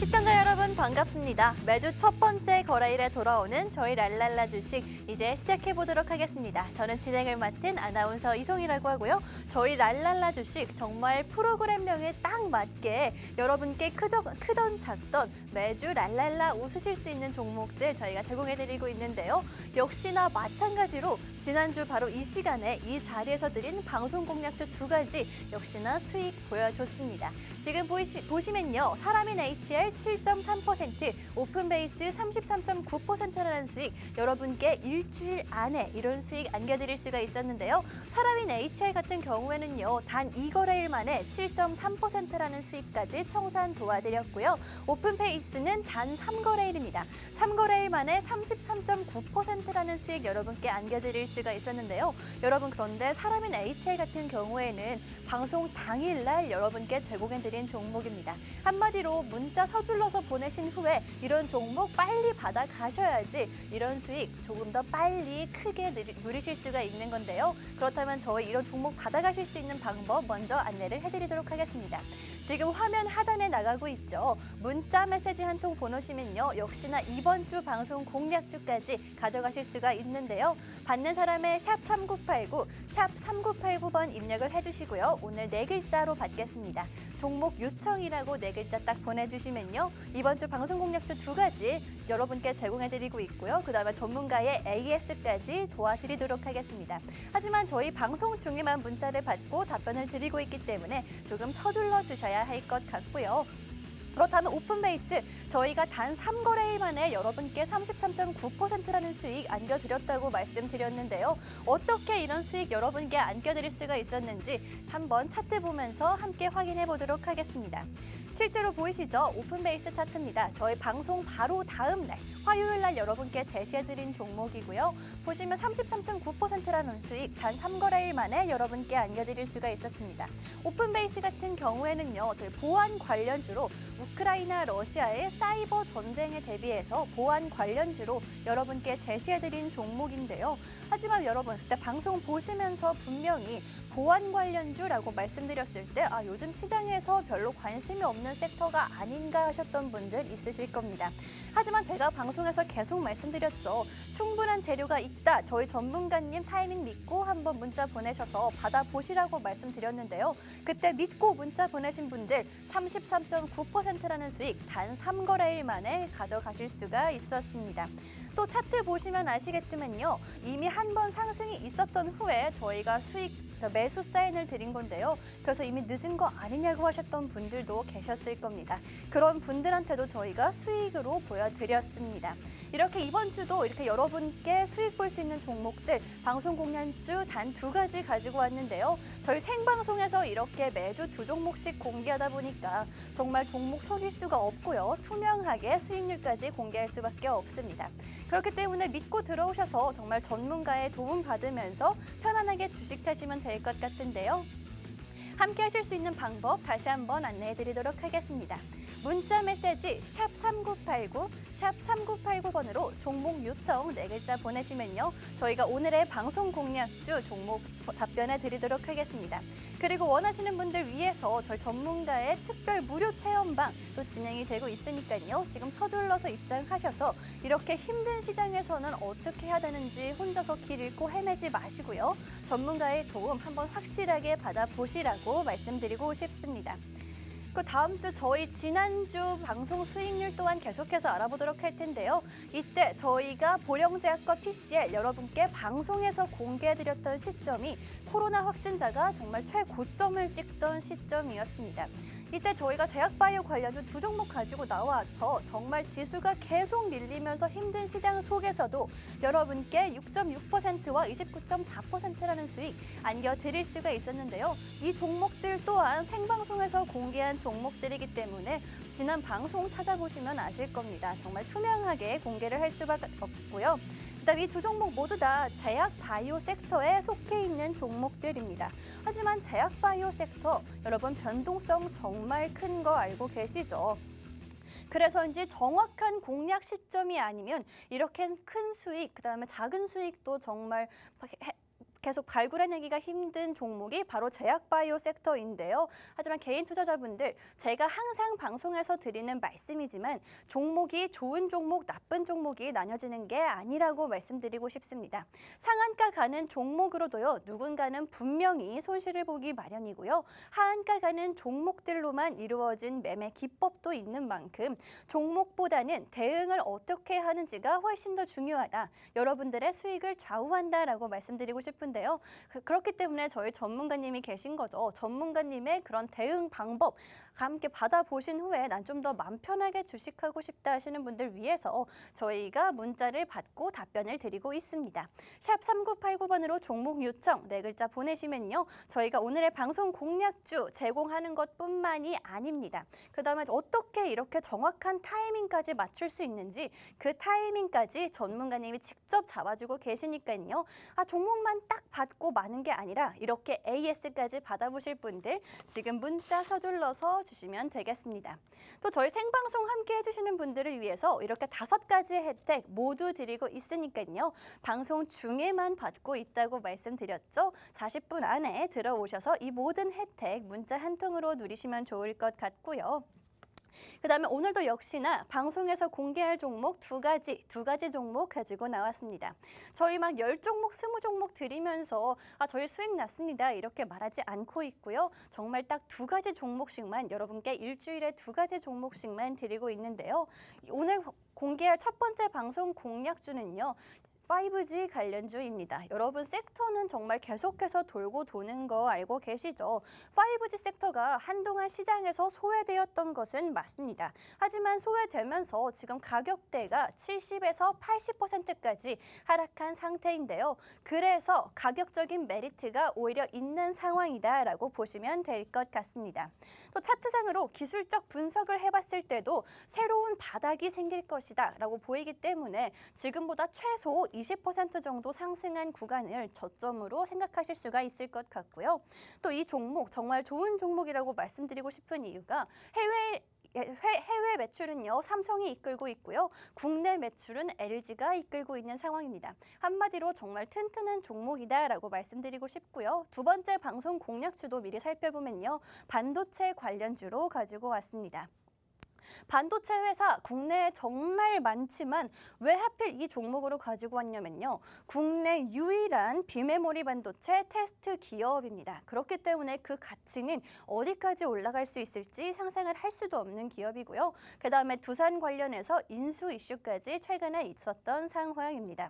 시청자 여러분 반갑습니다. 매주 첫 번째 거래일에 돌아오는 저희 랄랄라 주식 이제 시작해 보도록 하겠습니다. 저는 진행을 맡은 아나운서 이송이라고 하고요. 저희 랄랄라 주식 정말 프로그램명에 딱 맞게 여러분께 크던 작던 매주 랄랄라 웃으실 수 있는 종목들 저희가 제공해 드리고 있는데요. 역시나 마찬가지로 지난주 바로 이 시간에 이 자리에서 드린 방송 공략주 두 가지 역시나 수익 보여줬습니다. 지금 보시면요. 사람인 HL 7.3%, 오픈베이스 33.9%라는 수익 여러분께 일주일 안에 이런 수익 안겨드릴 수가 있었는데요. 사람인 HL 같은 경우에는요. 단 2거래일 만에 7.3%라는 수익까지 청산 도와드렸고요. 오픈페이스는 단 3거래일입니다. 3거래일 만에 33.9%라는 수익 여러분께 안겨드릴 수가 있었는데요. 여러분 그런데 사람인 HL 같은 경우에는 방송 당일날 여러분께 제공해드린 종목입니다. 한마디로 문자 서둘러서 보내신 후에 이런 종목 빨리 받아 가셔야지 이런 수익 조금 더 빨리 크게 누리실 수가 있는 건데요. 그렇다면 저희 이런 종목 받아가실 수 있는 방법 먼저 안내를 해드리도록 하겠습니다. 지금 화면 하단에 나가고 있죠. 문자 메시지 한 통 보내시면요. 역시나 이번 주 방송 공략주까지 가져가실 수가 있는데요. 받는 사람의 샵 3989, 샵 3989번 입력을 해주시고요. 오늘 4글자로 받겠습니다. 종목 요청이라고 4글자 딱 보내주시면요. 이번 주 방송 공략주 두 가지 여러분께 제공해드리고 있고요. 그다음에 전문가의 AS까지 도와드리도록 하겠습니다. 하지만 저희 방송 중에만 문자를 받고 답변을 드리고 있기 때문에 조금 서둘러 주셔야 할 것 같고요. 그렇다면 오픈베이스 저희가 단 3거래일 만에 여러분께 33.9%라는 수익 안겨드렸다고 말씀드렸는데요. 어떻게 이런 수익 여러분께 안겨드릴 수가 있었는지 한번 차트 보면서 함께 확인해 보도록 하겠습니다. 실제로 보이시죠? 오픈베이스 차트입니다. 저희 방송 바로 다음 날 화요일 날 여러분께 제시해드린 종목이고요. 보시면 33.9%라는 수익 단 3거래일 만에 여러분께 안겨드릴 수가 있었습니다. 오픈베이스 같은 경우에는요. 저희 보안 관련주로 우크라이나 러시아의 사이버 전쟁에 대비해서 보안 관련주로 여러분께 제시해드린 종목인데요. 하지만 여러분 그때 방송 보시면서 분명히 보안 관련주라고 말씀드렸을 때 요즘 시장에서 별로 관심이 없는 섹터가 아닌가 하셨던 분들 있으실 겁니다. 하지만 제가 방송에서 계속 말씀드렸죠. 충분한 재료가 있다. 저희 전문가님 타이밍 믿고 한번 문자 보내셔서 받아보시라고 말씀드렸는데요. 그때 믿고 문자 보내신 분들 33.9%라는 수익 단 3거래일 만에 가져가실 수가 있었습니다. 또 차트 보시면 아시겠지만요. 이미 한 번 상승이 있었던 후에 저희가 매수 사인을 드린 건데요. 그래서 이미 늦은 거 아니냐고 하셨던 분들도 계셨을 겁니다. 그런 분들한테도 저희가 수익으로 보여드렸습니다. 이렇게 이번 주도 이렇게 여러분께 수익 볼 수 있는 종목들 방송 공략주 단 2가지 가지고 왔는데요. 저희 생방송에서 이렇게 매주 2종목씩 공개하다 보니까 정말 종목 속일 수가 없고요. 투명하게 수익률까지 공개할 수밖에 없습니다. 그렇기 때문에 믿고 들어오셔서 정말 전문가의 도움 받으면서 편안하게 주식 타시면 될 것 같은데요. 함께 하실 수 있는 방법 다시 한번 안내해 드리도록 하겠습니다. 문자 메시지 샵 3989, 샵 3989번으로 종목 요청 4글자 보내시면요. 저희가 오늘의 방송 공략주 종목 답변해 드리도록 하겠습니다. 그리고 원하시는 분들 위해서 저희 전문가의 특별 무료 체험방 또 진행이 되고 있으니까요. 지금 서둘러서 입장하셔서 이렇게 힘든 시장에서는 어떻게 해야 되는지 혼자서 길 잃고 헤매지 마시고요. 전문가의 도움 한번 확실하게 받아보시라고 말씀드리고 싶습니다. 그 다음 주 저희 지난주 방송 수익률 또한 계속해서 알아보도록 할 텐데요. 이때 저희가 보령제약과 PCL 여러분께 방송에서 공개해드렸던 시점이 코로나 확진자가 정말 최고점을 찍던 시점이었습니다. 이때 저희가 제약바이오 관련주 2종목 가지고 나와서 정말 지수가 계속 밀리면서 힘든 시장 속에서도 여러분께 6.6%와 29.4%라는 수익 안겨드릴 수가 있었는데요. 이 종목들 또한 생방송에서 공개한 종목들이기 때문에 지난 방송 찾아보시면 아실 겁니다. 정말 투명하게 공개를 할 수밖에 없고요. 그다음 이 2종목 모두 다 제약 바이오 섹터에 속해 있는 종목들입니다. 하지만 제약 바이오 섹터 여러분 변동성 정말 큰 거 알고 계시죠? 그래서인지 정확한 공략 시점이 아니면 이렇게 큰 수익, 그다음에 작은 수익도 정말 계속 발굴해내기가 힘든 종목이 바로 제약바이오 섹터인데요. 하지만 개인 투자자분들, 제가 항상 방송에서 드리는 말씀이지만 종목이 좋은 종목, 나쁜 종목이 나뉘어지는 게 아니라고 말씀드리고 싶습니다. 상한가 가는 종목으로도요, 누군가는 분명히 손실을 보기 마련이고요. 하한가 가는 종목들로만 이루어진 매매 기법도 있는 만큼 종목보다는 대응을 어떻게 하는지가 훨씬 더 중요하다. 여러분들의 수익을 좌우한다라고 말씀드리고 싶은데요. 그렇기 때문에 저희 전문가님이 계신 거죠. 전문가님의 그런 대응 방법 함께 받아보신 후에 난 좀 더 마음 편하게 주식하고 싶다 하시는 분들 위해서 저희가 문자를 받고 답변을 드리고 있습니다. 샵 3989번으로 종목 요청 4글자 보내시면요. 저희가 오늘의 방송 공략주 제공하는 것뿐만이 아닙니다. 그다음에 어떻게 이렇게 정확한 타이밍까지 맞출 수 있는지 그 타이밍까지 전문가님이 직접 잡아주고 계시니까요. 종목만 딱 받고 마는 게 아니라 이렇게 AS까지 받아보실 분들 지금 문자 서둘러서 주시면 되겠습니다. 또 저희 생방송 함께 해주시는 분들을 위해서 이렇게 5가지의 혜택 모두 드리고 있으니까요. 방송 중에만 받고 있다고 말씀드렸죠. 40분 안에 들어오셔서 이 모든 혜택 문자 한 통으로 누리시면 좋을 것 같고요. 그다음에 오늘도 역시나 방송에서 공개할 종목 두 가지 종목 가지고 나왔습니다. 저희 막 10종목, 20종목 드리면서 저희 수익 났습니다. 이렇게 말하지 않고 있고요. 정말 딱 2가지 종목씩만 여러분께 일주일에 2가지 종목씩만 드리고 있는데요. 오늘 공개할 첫 번째 방송 공략주는요. 5G 관련주입니다. 여러분 섹터는 정말 계속해서 돌고 도는 거 알고 계시죠? 5G 섹터가 한동안 시장에서 소외되었던 것은 맞습니다. 하지만 소외되면서 지금 가격대가 70에서 80%까지 하락한 상태인데요. 그래서 가격적인 메리트가 오히려 있는 상황이다라고 보시면 될 것 같습니다. 또 차트상으로 기술적 분석을 해봤을 때도 새로운 바닥이 생길 것이다 라고 보이기 때문에 지금보다 최소 20% 정도 상승한 구간을 저점으로 생각하실 수가 있을 것 같고요. 또 이 종목 정말 좋은 종목이라고 말씀드리고 싶은 이유가 해외 매출은요, 삼성이 이끌고 있고요. 국내 매출은 LG가 이끌고 있는 상황입니다. 한마디로 정말 튼튼한 종목이다라고 말씀드리고 싶고요. 두 번째 방송 공략주도 미리 살펴보면요. 반도체 관련주로 가지고 왔습니다. 반도체 회사 국내에 정말 많지만 왜 하필 이 종목으로 가지고 왔냐면요. 국내 유일한 비메모리 반도체 테스트 기업입니다. 그렇기 때문에 그 가치는 어디까지 올라갈 수 있을지 상상을 할 수도 없는 기업이고요. 그다음에 두산 관련해서 인수 이슈까지 최근에 있었던 상황입니다.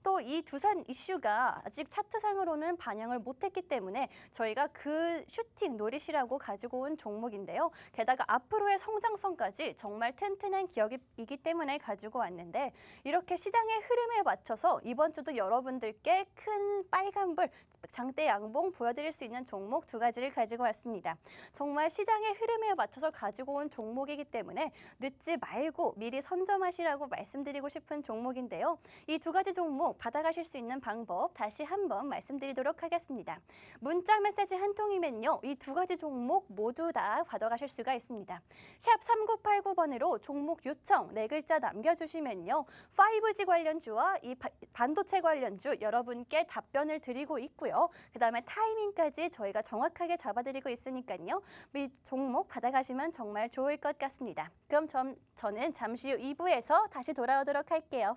또 이 두산 이슈가 아직 차트상으로는 반영을 못했기 때문에 저희가 그 슈팅 노릿이라고 가지고 온 종목인데요. 게다가 앞으로의 성장성까지 정말 튼튼한 기업이기 때문에 가지고 왔는데 이렇게 시장의 흐름에 맞춰서 이번 주도 여러분들께 큰 빨간불 장대 양봉 보여드릴 수 있는 종목 2가지를 가지고 왔습니다. 정말 시장의 흐름에 맞춰서 가지고 온 종목이기 때문에 늦지 말고 미리 선점하시라고 말씀드리고 싶은 종목인데요. 이 2가지 종목 받아가실 수 있는 방법 다시 한번 말씀드리도록 하겠습니다. 문자 메시지 한 통이면요. 이 2가지 종목 모두 다 받아가실 수가 있습니다. 샵 3989번으로 종목 요청 4글자 남겨주시면요. 5G 관련주와 이 반도체 관련주 여러분께 답변을 드리고 있고요. 그다음에 타이밍까지 저희가 정확하게 잡아드리고 있으니까요. 이 종목 받아가시면 정말 좋을 것 같습니다. 그럼 저는 잠시 후 2부에서 다시 돌아오도록 할게요.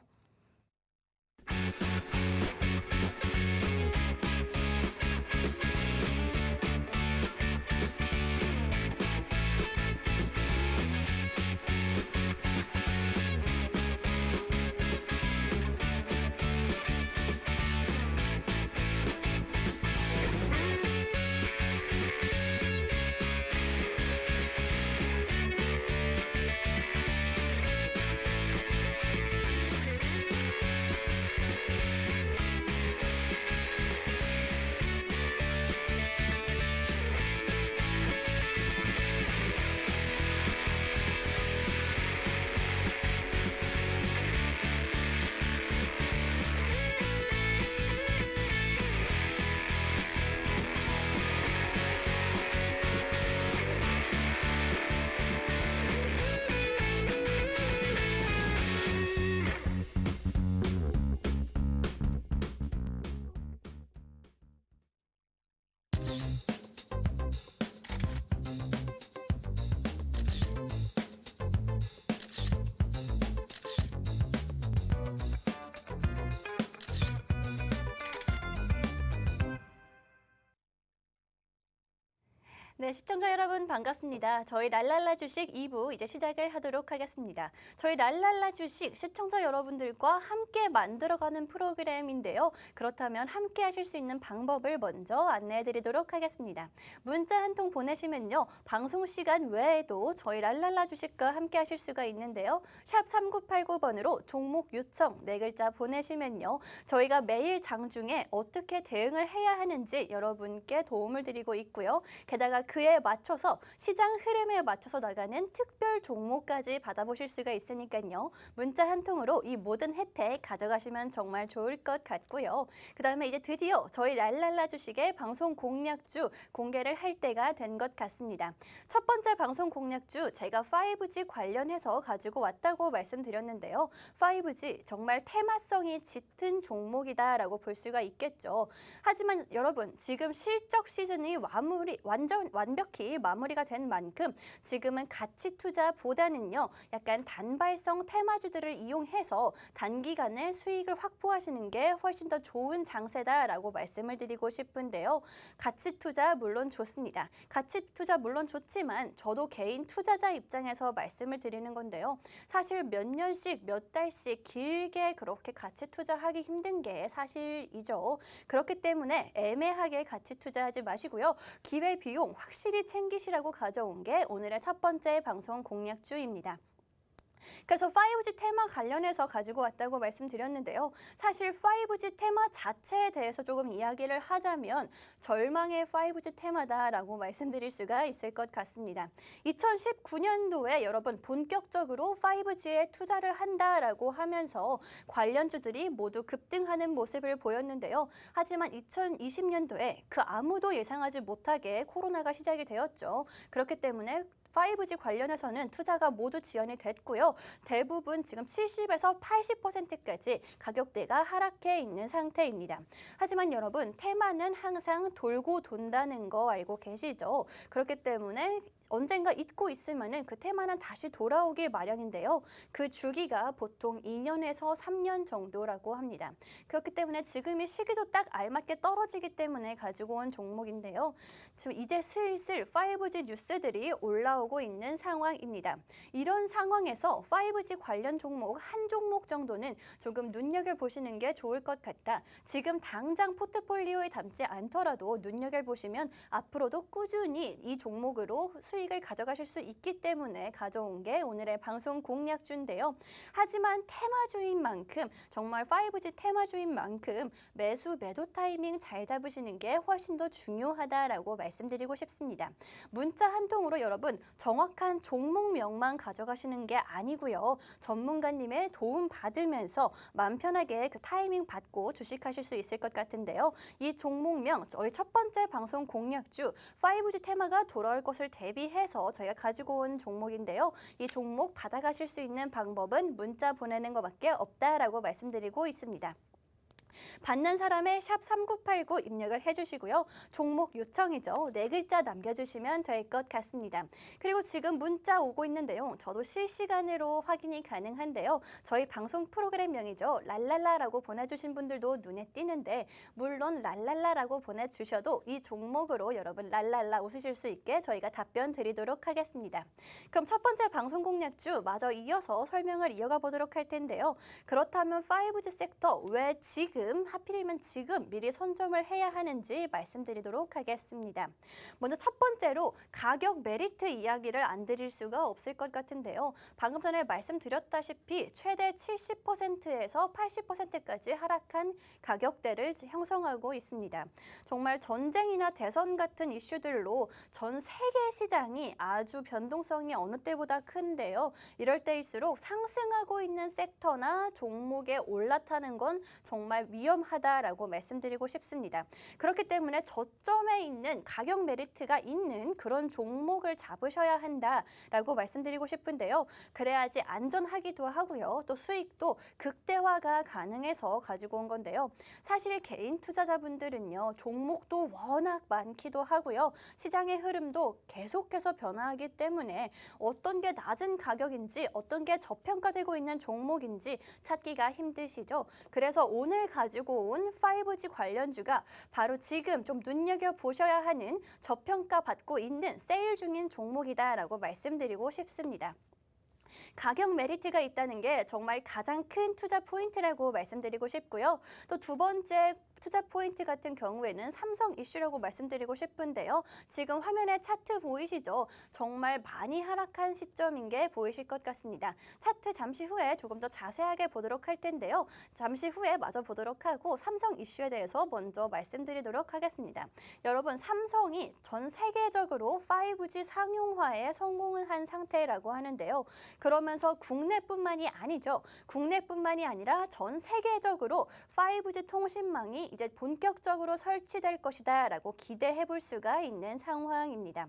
네, 시청자 여러분 반갑습니다. 저희 랄랄라 주식 2부 이제 시작을 하도록 하겠습니다. 저희 랄랄라 주식 시청자 여러분들과 함께 만들어가는 프로그램인데요. 그렇다면 함께 하실 수 있는 방법을 먼저 안내해 드리도록 하겠습니다. 문자 한 통 보내시면요. 방송 시간 외에도 저희 랄랄라 주식과 함께 하실 수가 있는데요. 샵 3989번으로 종목 요청 4글자 보내시면요. 저희가 매일 장중에 어떻게 대응을 해야 하는지 여러분께 도움을 드리고 있고요. 게다가 그에 맞춰서 시장 흐름에 맞춰서 나가는 특별 종목까지 받아보실 수가 있으니까요. 문자 한 통으로 이 모든 혜택 가져가시면 정말 좋을 것 같고요. 그다음에 이제 드디어 저희 랄랄라 주식의 방송 공략주 공개를 할 때가 된 것 같습니다. 첫 번째 방송 공략주 제가 5G 관련해서 가지고 왔다고 말씀드렸는데요. 5G 정말 테마성이 짙은 종목이다라고 볼 수가 있겠죠. 하지만 여러분 지금 실적 시즌이 완벽히 마무리가 된 만큼 지금은 가치 투자보다는요. 약간 단발성 테마주들을 이용해서 단기간에 수익을 확보하시는 게 훨씬 더 좋은 장세다라고 말씀을 드리고 싶은데요. 가치 투자 물론 좋습니다. 가치 투자 물론 좋지만 저도 개인 투자자 입장에서 말씀을 드리는 건데요. 사실 몇 년씩 몇 달씩 길게 그렇게 가치 투자하기 힘든 게 사실이죠. 그렇기 때문에 애매하게 가치 투자하지 마시고요. 기회 비용 확실히 챙기시라고 가져온 게 오늘의 첫 번째 방송 공략주입니다. 그래서 5G 테마 관련해서 가지고 왔다고 말씀드렸는데요. 사실 5G 테마 자체에 대해서 조금 이야기를 하자면 절망의 5G 테마다라고 말씀드릴 수가 있을 것 같습니다. 2019년도에 여러분 본격적으로 5G에 투자를 한다라고 하면서 관련주들이 모두 급등하는 모습을 보였는데요. 하지만 2020년도에 그 아무도 예상하지 못하게 코로나가 시작이 되었죠. 그렇기 때문에 5G 관련해서는 투자가 모두 지연이 됐고요. 대부분 지금 70에서 80%까지 가격대가 하락해 있는 상태입니다. 하지만 여러분 테마는 항상 돌고 돈다는 거 알고 계시죠? 그렇기 때문에 언젠가 잊고 있으면은 그 테마는 다시 돌아오기 마련인데요. 그 주기가 보통 2년에서 3년 정도라고 합니다. 그렇기 때문에 지금 이 시기도 딱 알맞게 떨어지기 때문에 가지고 온 종목인데요. 지금 이제 슬슬 5G 뉴스들이 올라오고 있는 상황입니다. 이런 상황에서 5G 관련 종목 한 종목 정도는 조금 눈여겨보시는 게 좋을 것 같다. 지금 당장 포트폴리오에 담지 않더라도 눈여겨보시면 앞으로도 꾸준히 이 종목으로 수익을 가져가실 수 있기 때문에 가져온 게 오늘의 방송 공략주인데요. 하지만 테마주인 만큼 정말 5G 테마주인 만큼 매수 매도 타이밍 잘 잡으시는 게 훨씬 더 중요하다라고 말씀드리고 싶습니다. 문자 한 통으로 여러분 정확한 종목명만 가져가시는 게 아니고요. 전문가님의 도움 받으면서 마음 편하게 그 타이밍 받고 주식하실 수 있을 것 같은데요. 이 종목명 저희 첫 번째 방송 공략주 5G 테마가 돌아올 것을 대비해서 저희가 가지고 온 종목인데요. 이 종목 받아가실 수 있는 방법은 문자 보내는 것밖에 없다라고 말씀드리고 있습니다. 받는 사람의 샵 3989 입력을 해주시고요. 종목 요청이죠. 4글자 남겨주시면 될 것 같습니다. 그리고 지금 문자 오고 있는데요. 저도 실시간으로 확인이 가능한데요. 저희 방송 프로그램명이죠. 랄랄라라고 보내주신 분들도 눈에 띄는데 물론 랄랄라라고 보내주셔도 이 종목으로 여러분 랄랄라 웃으실 수 있게 저희가 답변 드리도록 하겠습니다. 그럼 첫 번째 방송 공략주 마저 이어서 설명을 이어가 보도록 할 텐데요. 그렇다면 5G 섹터 왜 지금 하필이면 지금 미리 선점을 해야 하는지 말씀드리도록 하겠습니다. 먼저 첫 번째로 가격 메리트 이야기를 안 드릴 수가 없을 것 같은데요. 방금 전에 말씀드렸다시피 최대 70%에서 80%까지 하락한 가격대를 형성하고 있습니다. 정말 전쟁이나 대선 같은 이슈들로 전 세계 시장이 아주 변동성이 어느 때보다 큰데요. 이럴 때일수록 상승하고 있는 섹터나 종목에 올라타는 건 정말 되면 위험하다라고 말씀드리고 싶습니다. 그렇기 때문에 저점에 있는 가격 메리트가 있는 그런 종목을 잡으셔야 한다라고 말씀드리고 싶은데요. 그래야지 안전하기도 하고요. 또 수익도 극대화가 가능해서 가지고 온 건데요. 사실 개인 투자자분들은요. 종목도 워낙 많기도 하고요. 시장의 흐름도 계속해서 변화하기 때문에 어떤 게 낮은 가격인지 어떤 게 저평가되고 있는 종목인지 찾기가 힘드시죠. 그래서 오늘 가지고 온 5G 관련주가 바로 지금 좀 눈여겨보셔야 하는 저평가 받고 있는 세일 중인 종목이다라고 말씀드리고 싶습니다. 가격 메리트가 있다는 게 정말 가장 큰 투자 포인트라고 말씀드리고 싶고요. 또 두 번째 투자 포인트 같은 경우에는 삼성 이슈라고 말씀드리고 싶은데요. 지금 화면에 차트 보이시죠? 정말 많이 하락한 시점인 게 보이실 것 같습니다. 차트 잠시 후에 조금 더 자세하게 보도록 할 텐데요. 잠시 후에 마저 보도록 하고 삼성 이슈에 대해서 먼저 말씀드리도록 하겠습니다. 여러분, 삼성이 전 세계적으로 5G 상용화에 성공을 한 상태라고 하는데요. 그러면서 국내뿐만이 아니죠. 국내뿐만이 아니라 전 세계적으로 5G 통신망이 이제 본격적으로 설치될 것이다라고 기대해 볼 수가 있는 상황입니다.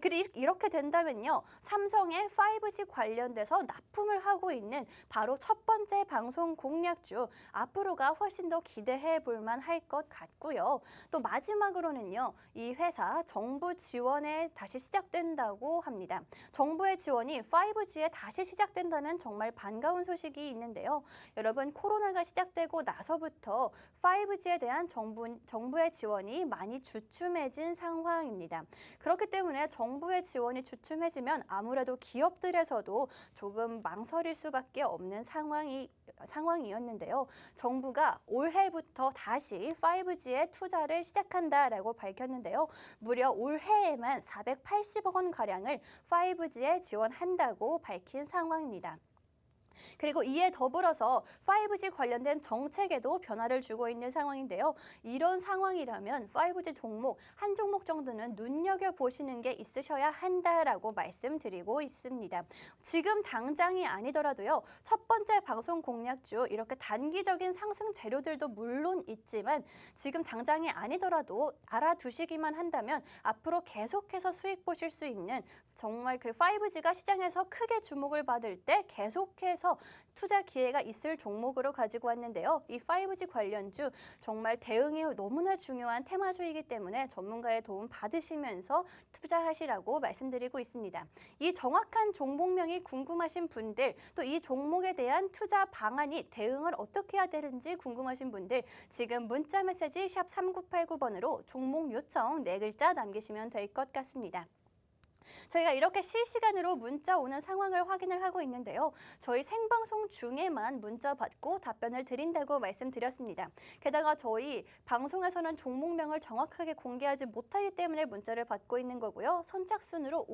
그리고 이렇게 된다면요. 삼성의 5G 관련돼서 납품을 하고 있는 바로 첫 번째 방송 공략주 앞으로가 훨씬 더 기대해 볼 만할 것 같고요. 또 마지막으로는요. 이 회사 정부 지원에 다시 시작된다고 합니다. 정부의 지원이 5G에 다시 시작된다는 정말 반가운 소식이 있는데요. 여러분, 코로나가 시작되고 나서부터 5G에 대한 정부의 지원이 많이 주춤해진 상황입니다. 그렇기 때문에 정부의 지원이 주춤해지면 아무래도 기업들에서도 조금 망설일 수밖에 없는 상황이었는데요. 정부가 올해부터 다시 5G에 투자를 시작한다라고 밝혔는데요. 무려 올해에만 480억 원 가량을 5G에 지원한다고 밝힌 상황입니다. 그리고 이에 더불어서 5G 관련된 정책에도 변화를 주고 있는 상황인데요. 이런 상황이라면 5G 종목, 한 종목 정도는 눈여겨보시는 게 있으셔야 한다라고 말씀드리고 있습니다. 지금 당장이 아니더라도요. 첫 번째 방송 공략주 이렇게 단기적인 상승 재료들도 물론 있지만 지금 당장이 아니더라도 알아두시기만 한다면 앞으로 계속해서 수익 보실 수 있는 정말 그 5G가 시장에서 크게 주목을 받을 때 계속해서 투자 기회가 있을 종목으로 가지고 왔는데요. 이 5G 관련주 정말 대응이 너무나 중요한 테마주이기 때문에 전문가의 도움 받으시면서 투자하시라고 말씀드리고 있습니다. 이 정확한 종목명이 궁금하신 분들, 또 이 종목에 대한 투자 방안이 대응을 어떻게 해야 되는지 궁금하신 분들 지금 문자 메시지 샵 3989번으로 종목 요청 4글자 남기시면 될 것 같습니다. 저희가 이렇게 실시간으로 문자 오는 상황을 확인을 하고 있는데요. 저희 생방송 중에만 문자 받고 답변을 드린다고 말씀드렸습니다. 게다가 저희 방송에서는 종목명을 정확하게 공개하지 못하기 때문에 문자를 받고 있는 거고요. 선착순으로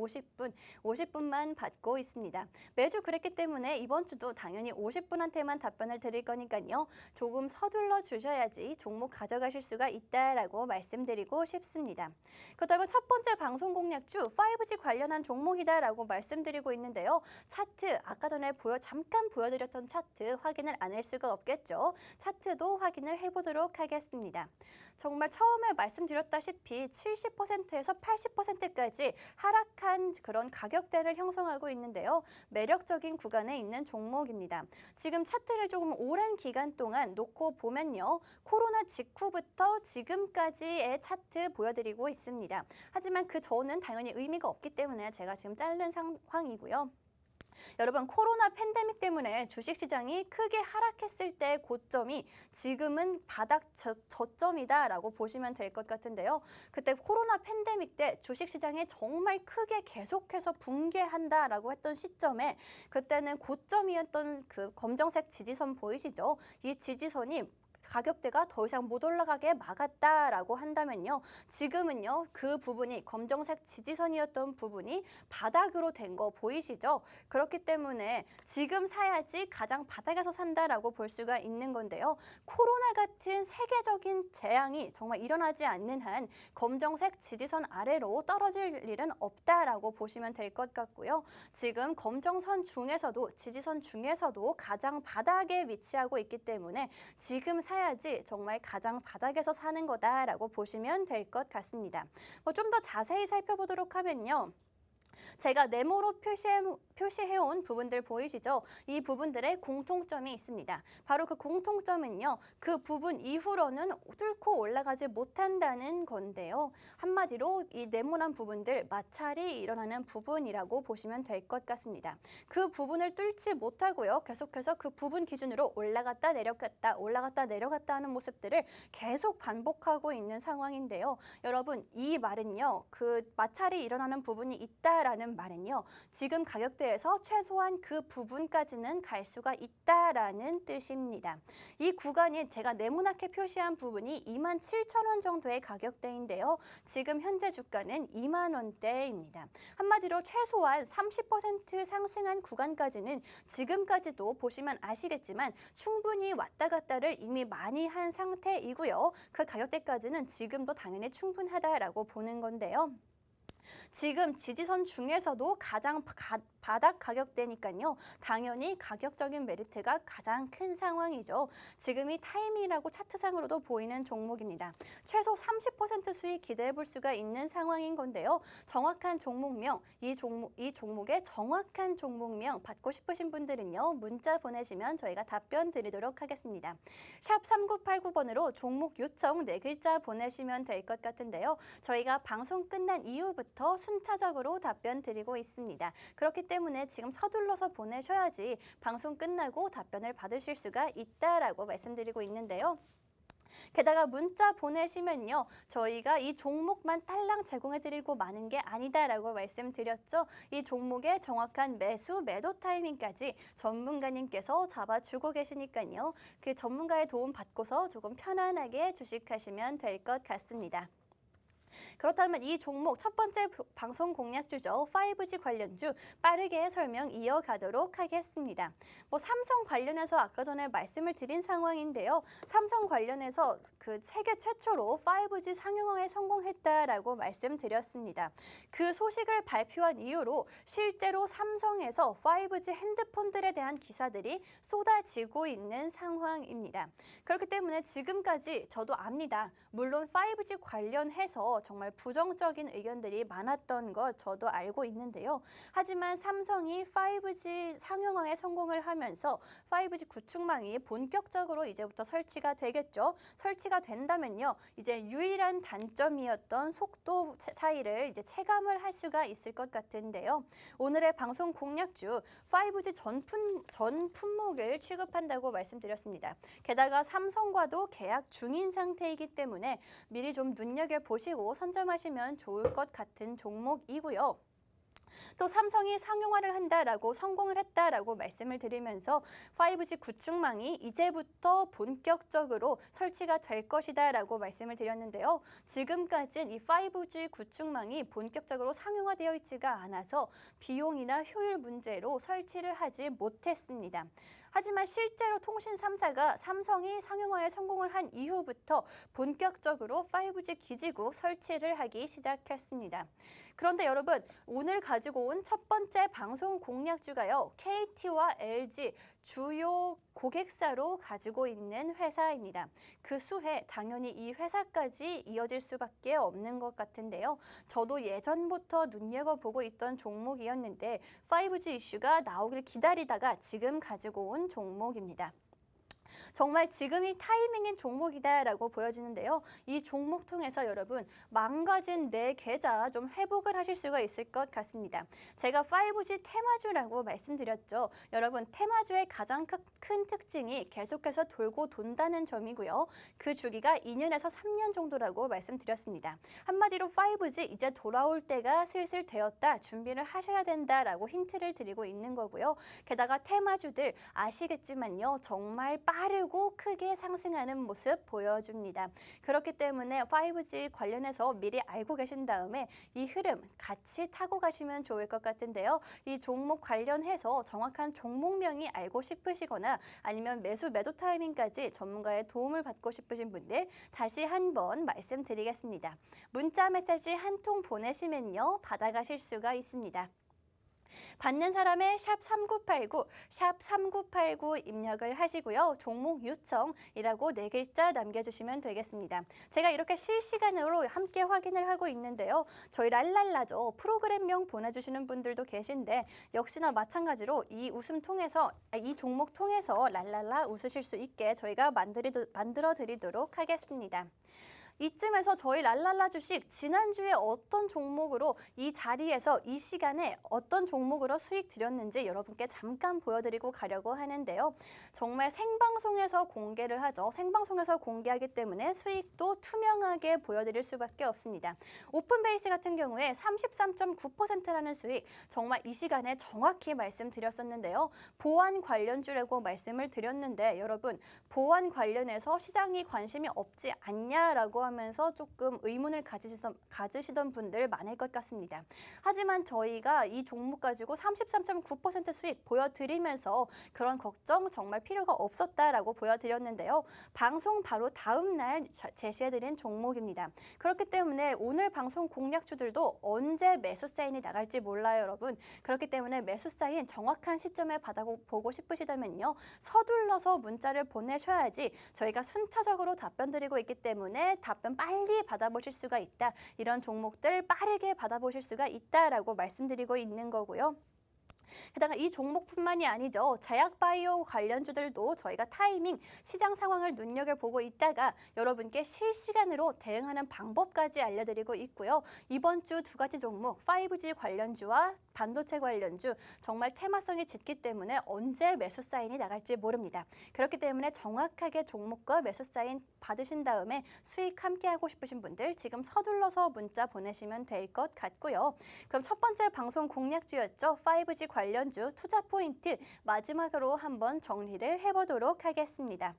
50분만 받고 있습니다. 매주 그랬기 때문에 이번 주도 당연히 50분한테만 답변을 드릴 거니까요. 조금 서둘러 주셔야지 종목 가져가실 수가 있다라고 말씀드리고 싶습니다. 그렇다면 첫 번째 방송 공략주 5G 관련한 종목이다라고 말씀드리고 있는데요. 차트 아까 전에 잠깐 보여드렸던 차트 확인을 안 할 수가 없겠죠. 차트도 확인을 해보도록 하겠습니다. 정말 처음에 말씀드렸다시피 70%에서 80%까지 하락한 그런 가격대를 형성하고 있는데요. 매력적인 구간에 있는 종목입니다. 지금 차트를 조금 오랜 기간 동안 놓고 보면요. 코로나 직후부터 지금까지의 차트 보여드리고 있습니다. 하지만 그 전은 당연히 의미가 없기 때문에 제가 지금 자른 상황이고요. 여러분, 코로나 팬데믹 때문에 주식시장이 크게 하락했을 때 고점이 지금은 바닥 저점이다라고 보시면 될 것 같은데요. 그때 코로나 팬데믹 때 주식시장이 정말 크게 계속해서 붕괴한다라고 했던 시점에 그때는 고점이었던 그 검정색 지지선 보이시죠? 이 지지선이 가격대가 더 이상 못 올라가게 막았다라고 한다면요. 지금은요. 그 부분이 검정색 지지선이었던 부분이 바닥으로 된 거 보이시죠? 그렇기 때문에 지금 사야지 가장 바닥에서 산다라고 볼 수가 있는 건데요. 코로나 같은 세계적인 재앙이 정말 일어나지 않는 한 검정색 지지선 아래로 떨어질 일은 없다라고 보시면 될 것 같고요. 지금 검정선 중에서도 지지선 중에서도 가장 바닥에 위치하고 있기 때문에 지금 사야지 정말 가장 바닥에서 사는 거다라고 보시면 될 것 같습니다. 좀 더 자세히 살펴보도록 하면요. 제가 네모로 표시해온 부분들 보이시죠? 이 부분들의 공통점이 있습니다. 바로 그 공통점은요. 그 부분 이후로는 뚫고 올라가지 못한다는 건데요. 한마디로 이 네모난 부분들, 마찰이 일어나는 부분이라고 보시면 될 것 같습니다. 그 부분을 뚫지 못하고요. 계속해서 그 부분 기준으로 올라갔다 내려갔다 올라갔다 내려갔다 하는 모습들을 계속 반복하고 있는 상황인데요. 여러분, 이 말은요. 그 마찰이 일어나는 부분이 있다라는 말은요. 지금 가격대에서 최소한 그 부분까지는 갈 수가 있다라는 뜻입니다. 이 구간이 제가 네모나게 표시한 부분이 27,000원 정도의 가격대인데요. 지금 현재 주가는 2만 원대입니다. 한마디로 최소한 30% 상승한 구간까지는 지금까지도 보시면 아시겠지만 충분히 왔다 갔다를 이미 많이 한 상태이고요. 그 가격대까지는 지금도 당연히 충분하다라고 보는 건데요. 지금 지지선 중에서도 가장 바닥 가격대니까요. 당연히 가격적인 메리트가 가장 큰 상황이죠. 지금이 타이밍이라고 차트상으로도 보이는 종목입니다. 최소 30% 수익 기대해 볼 수가 있는 상황인 건데요. 정확한 종목명, 이 종목의 정확한 종목명 받고 싶으신 분들은요. 문자 보내시면 저희가 답변 드리도록 하겠습니다. 샵 3989번으로 종목 요청 4글자 보내시면 될 것 같은데요. 저희가 방송 끝난 이후부터 순차적으로 답변 드리고 있습니다. 그렇기 때문에 지금 서둘러서 보내셔야지 방송 끝나고 답변을 받으실 수가 있다라고 말씀드리고 있는데요. 게다가 문자 보내시면요. 저희가 이 종목만 딸랑 제공해드리고 마는 게 아니다라고 말씀드렸죠. 이 종목의 정확한 매수, 매도 타이밍까지 전문가님께서 잡아주고 계시니까요. 그 전문가의 도움 받고서 조금 편안하게 주식하시면 될 것 같습니다. 그렇다면 이 종목 첫 번째 방송 공략주죠. 5G 관련주 빠르게 설명 이어가도록 하겠습니다. 삼성 관련해서 아까 전에 말씀을 드린 상황인데요. 삼성 관련해서 그 세계 최초로 5G 상용화에 성공했다라고 말씀드렸습니다. 그 소식을 발표한 이후로 실제로 삼성에서 5G 핸드폰들에 대한 기사들이 쏟아지고 있는 상황입니다. 그렇기 때문에 지금까지 저도 압니다. 물론 5G 관련해서 정말 부정적인 의견들이 많았던 것 저도 알고 있는데요. 하지만 삼성이 5G 상용화에 성공을 하면서 5G 구축망이 본격적으로 이제부터 설치가 되겠죠. 설치가 된다면요. 이제 유일한 단점이었던 속도 차이를 이제 체감을 할 수가 있을 것 같은데요. 오늘의 방송 공략주 5G 전 품목을 취급한다고 말씀드렸습니다. 게다가 삼성과도 계약 중인 상태이기 때문에 미리 좀 눈여겨보시고 선점하시면 좋을 것 같은 종목이고요. 또 삼성이 상용화를 한다라고 성공을 했다라고 말씀을 드리면서 5G 구축망이 이제부터 본격적으로 설치가 될 것이다라고 말씀을 드렸는데요. 지금까지는 이 5G 구축망이 본격적으로 상용화되어 있지가 않아서 비용이나 효율 문제로 설치를 하지 못했습니다. 하지만 실제로 통신 3사가 삼성이 상용화에 성공을 한 이후부터 본격적으로 5G 기지국 설치를 하기 시작했습니다. 그런데 여러분, 오늘 가지고 온 첫 번째 방송 공략주가요. KT와 LG 주요 고객사로 가지고 있는 회사입니다. 그 수혜 당연히 이 회사까지 이어질 수밖에 없는 것 같은데요. 저도 예전부터 눈여겨보고 있던 종목이었는데 5G 이슈가 나오길 기다리다가 지금 가지고 온 종목입니다. 정말 지금이 타이밍인 종목이다라고 보여지는데요. 이 종목 통해서 여러분 망가진 내 계좌 좀 회복을 하실 수가 있을 것 같습니다. 제가 5G 테마주라고 말씀드렸죠. 여러분 테마주의 가장 큰 특징이 계속해서 돌고 돈다는 점이고요. 그 주기가 2년에서 3년 정도라고 말씀드렸습니다. 한마디로 5G 이제 돌아올 때가 슬슬 되었다. 준비를 하셔야 된다라고 힌트를 드리고 있는 거고요. 게다가 테마주들 아시겠지만요. 정말 빠르고 크게 상승하는 모습 보여줍니다. 그렇기 때문에 5G 관련해서 미리 알고 계신 다음에 이 흐름 같이 타고 가시면 좋을 것 같은데요. 이 종목 관련해서 정확한 종목명이 알고 싶으시거나 아니면 매수 매도 타이밍까지 전문가의 도움을 받고 싶으신 분들 다시 한번 말씀드리겠습니다. 문자 메시지 한 통 보내시면요. 받아가실 수가 있습니다. 받는 사람의 샵 3989, 샵 3989 입력을 하시고요. 종목 요청이라고 4글자 남겨주시면 되겠습니다. 제가 이렇게 실시간으로 함께 확인을 하고 있는데요. 저희 랄랄라죠. 프로그램명 보내주시는 분들도 계신데 역시나 마찬가지로 이 종목 통해서 랄랄라 웃으실 수 있게 저희가 만들어 드리도록 하겠습니다. 이쯤에서 저희 랄랄라 주식 지난주에 어떤 종목으로 이 자리에서 이 시간에 어떤 종목으로 수익 드렸는지 여러분께 잠깐 보여드리고 가려고 하는데요. 정말 생방송에서 공개를 하죠. 생방송에서 공개하기 때문에 수익도 투명하게 보여드릴 수밖에 없습니다. 오픈베이스 같은 경우에 33.9%라는 수익 정말 이 시간에 정확히 말씀드렸었는데요. 보안 관련주라고 말씀을 드렸는데 여러분 보안 관련해서 시장이 관심이 없지 않냐라고 하면서 조금 의문을 가지시던 분들 많을 것 같습니다. 하지만 저희가 이 종목 가지고 33.9% 수익 보여드리면서 그런 걱정 정말 필요가 없었다라고 보여드렸는데요. 방송 바로 다음 날 제시해드린 종목입니다. 그렇기 때문에 오늘 방송 공략주들도 언제 매수 사인이 나갈지 몰라요, 여러분. 그렇기 때문에 매수 사인 정확한 시점에 받아보고 싶으시다면요. 서둘러서 문자를 보내셔야지 저희가 순차적으로 답변 드리고 있기 때문에 답변 빨리 받아보실 수가 있다. 이런 종목들 빠르게 받아보실 수가 있다라고 말씀드리고 있는 거고요. 게다가 이 종목뿐만이 아니죠. 제약바이오 관련주들도 저희가 타이밍, 시장 상황을 눈여겨보고 있다가 여러분께 실시간으로 대응하는 방법까지 알려드리고 있고요. 이번 주 2가지 종목, 5G 관련주와 반도체 관련주 정말 테마성이 짙기 때문에 언제 매수 사인이 나갈지 모릅니다. 그렇기 때문에 정확하게 종목과 매수 사인 받으신 다음에 수익 함께 하고 싶으신 분들 지금 서둘러서 문자 보내시면 될 것 같고요. 그럼 첫 번째 방송 공략주였죠. 5G 관련주 투자 포인트 마지막으로 한번 정리를 해보도록 하겠습니다.